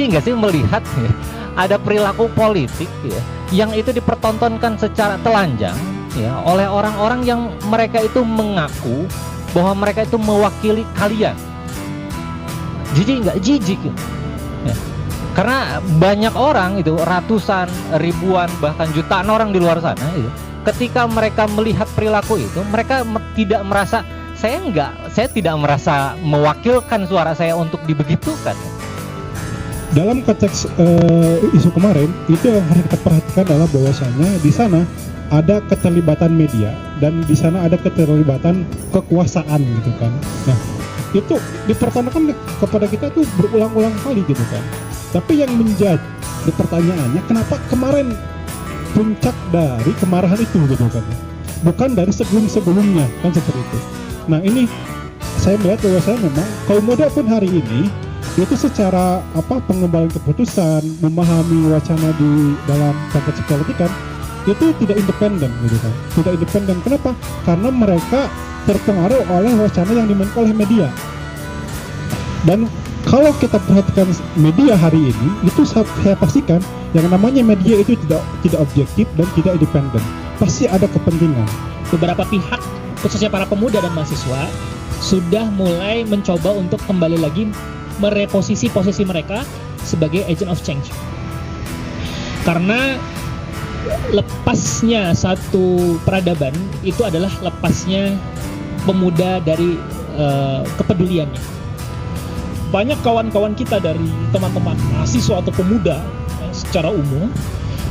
jijik nggak sih melihat ya, ada perilaku politik ya, yang itu dipertontonkan secara telanjang ya, oleh orang-orang yang mereka itu mengaku bahwa mereka itu mewakili kalian. Jijik nggak? Jijik ya. Karena banyak orang itu, ratusan, ribuan, bahkan jutaan orang di luar sana itu, ketika mereka melihat perilaku itu, mereka tidak merasa, saya tidak merasa mewakilkan suara saya untuk dibegitukan. Dalam konteks isu kemarin, itu yang harus kita perhatikan adalah bahwasanya di sana ada keterlibatan media dan di sana ada keterlibatan kekuasaan gitu kan. Nah, itu dipertanyakan kepada kita tuh berulang-ulang kali gitu kan. Tapi yang menjadi pertanyaannya, kenapa kemarin puncak dari kemarahan itu gitu kan, bukan dari sebelum-sebelumnya kan seperti itu. Nah, ini saya melihat bahwa saya memang kaum muda pun hari ini itu secara pengembangan keputusan, memahami wacana di dalam konteks politik kan, itu tidak independen gitu kan. Tidak independen. Kenapa? Karena mereka terpengaruh oleh wacana yang dimainkan oleh media. Dan kalau kita perhatikan media hari ini, itu saya pastikan yang namanya media itu tidak objektif dan tidak independen. Pasti ada kepentingan. Beberapa pihak, khususnya para pemuda dan mahasiswa, sudah mulai mencoba untuk kembali lagi mereposisi posisi mereka sebagai agent of change. Karena lepasnya satu peradaban itu adalah lepasnya pemuda dari kepeduliannya. Banyak kawan-kawan kita dari teman-teman mahasiswa atau pemuda secara umum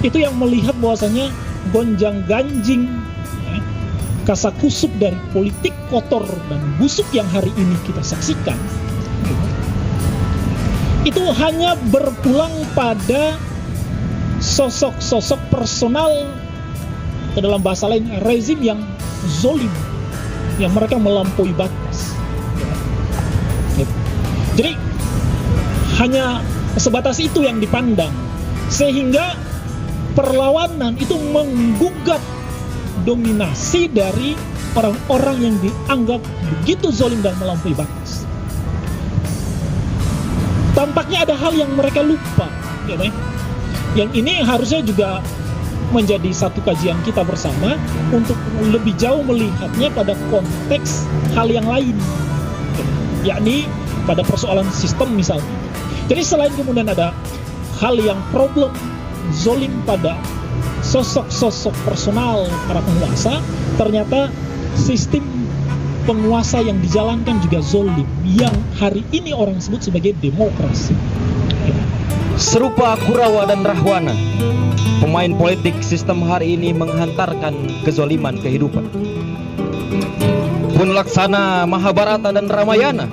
itu yang melihat bahwasanya gonjang-ganjing kasakusuk dari politik kotor dan busuk yang hari ini kita saksikan itu hanya berpulang pada sosok-sosok personal, atau dalam bahasa lain rezim yang zolim, yang mereka melampaui batas. Jadi hanya sebatas itu yang dipandang, sehingga perlawanan itu menggugat dominasi dari orang-orang yang dianggap begitu zolim dan melampaui batas. Tampaknya ada hal yang mereka lupa, ya, yang ini harusnya juga menjadi satu kajian kita bersama untuk lebih jauh melihatnya pada konteks hal yang lain, yakni pada persoalan sistem misalnya. Jadi selain kemudian ada hal yang problem zolim pada sosok-sosok personal para penguasa, ternyata sistem penguasa yang dijalankan juga zolim, yang hari ini orang sebut sebagai demokrasi. Serupa Kurawa dan Rahwana, pemain politik sistem hari ini menghantarkan kezoliman kehidupan. Pun laksana Mahabharata dan Ramayana,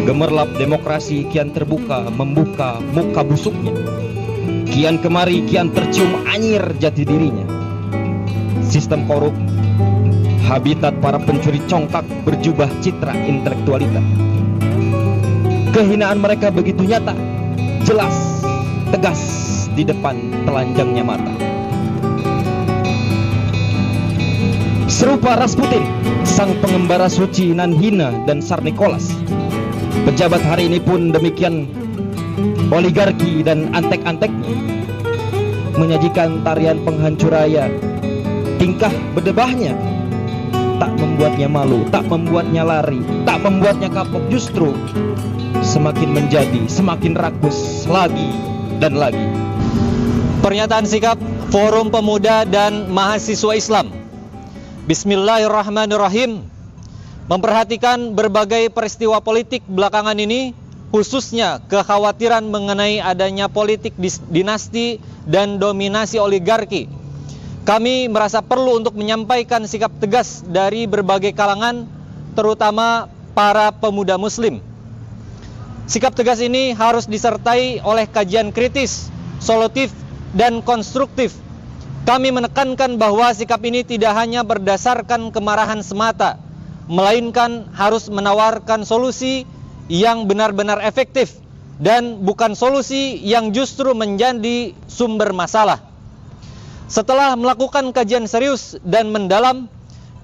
gemerlap demokrasi kian terbuka membuka muka busuknya. Kian kemari kian tercium anyir jati dirinya. Sistem korup, habitat para pencuri congkak berjubah citra intelektualitas. Kehinaan mereka begitu nyata, jelas, tegas di depan telanjangnya mata. Serupa Rasputin, sang pengembara suci Nanhina dan Tsar Nicholas, pejabat hari ini pun demikian oligarki dan antek-anteknya menyajikan tarian penghancur raya. Tingkah berdebahnya tak membuatnya malu, tak membuatnya lari, tak membuatnya kapok, justru semakin menjadi semakin rakus lagi dan lagi. Pernyataan sikap Forum Pemuda dan Mahasiswa Islam. Bismillahirrahmanirrahim. Memperhatikan berbagai peristiwa politik belakangan ini, khususnya kekhawatiran mengenai adanya politik dinasti dan dominasi oligarki, kami merasa perlu untuk menyampaikan sikap tegas dari berbagai kalangan, terutama para pemuda muslim. Sikap tegas ini harus disertai oleh kajian kritis, solutif, dan konstruktif. Kami menekankan bahwa sikap ini tidak hanya berdasarkan kemarahan semata, melainkan harus menawarkan solusi yang benar-benar efektif dan bukan solusi yang justru menjadi sumber masalah. Setelah melakukan kajian serius dan mendalam,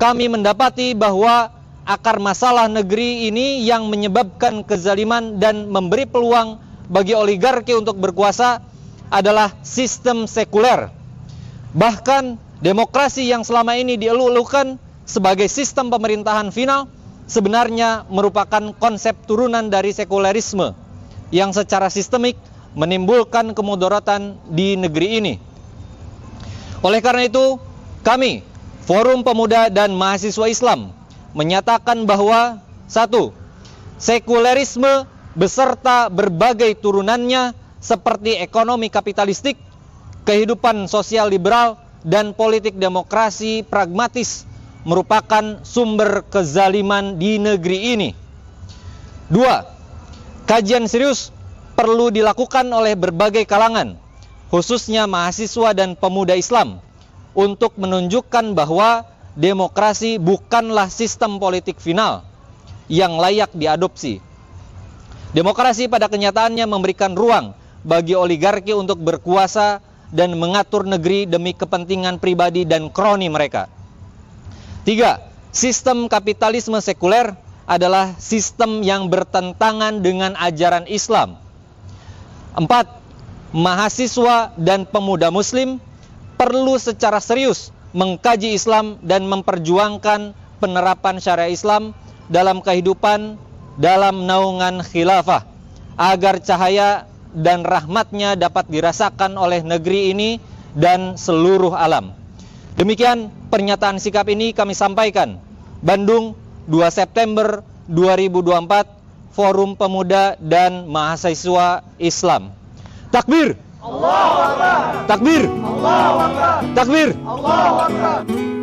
kami mendapati bahwa akar masalah negeri ini yang menyebabkan kezaliman dan memberi peluang bagi oligarki untuk berkuasa adalah sistem sekuler. Bahkan demokrasi yang selama ini dielu-elukan sebagai sistem pemerintahan final sebenarnya merupakan konsep turunan dari sekulerisme yang secara sistemik menimbulkan kemudaratan di negeri ini. Oleh karena itu, kami, Forum Pemuda dan Mahasiswa Islam, menyatakan bahwa 1. Sekulerisme beserta berbagai turunannya seperti ekonomi kapitalistik, kehidupan sosial liberal, dan politik demokrasi pragmatis merupakan sumber kezaliman di negeri ini. 2. Kajian serius perlu dilakukan oleh berbagai kalangan, khususnya mahasiswa dan pemuda Islam, untuk menunjukkan bahwa demokrasi bukanlah sistem politik final yang layak diadopsi. Demokrasi pada kenyataannya memberikan ruang bagi oligarki untuk berkuasa dan mengatur negeri demi kepentingan pribadi dan kroni mereka. 3. Sistem kapitalisme sekuler adalah sistem yang bertentangan dengan ajaran Islam. 4. Mahasiswa dan pemuda Muslim perlu secara serius mengkaji Islam dan memperjuangkan penerapan syariat Islam dalam kehidupan dalam naungan khilafah, agar cahaya dan rahmatnya dapat dirasakan oleh negeri ini dan seluruh alam. Demikian pernyataan sikap ini kami sampaikan. Bandung, 2 September 2024, Forum Pemuda dan Mahasiswa Islam. Takbir! Allahu Akbar! Takbir! Allahu Akbar! Takbir! Allahu Akbar!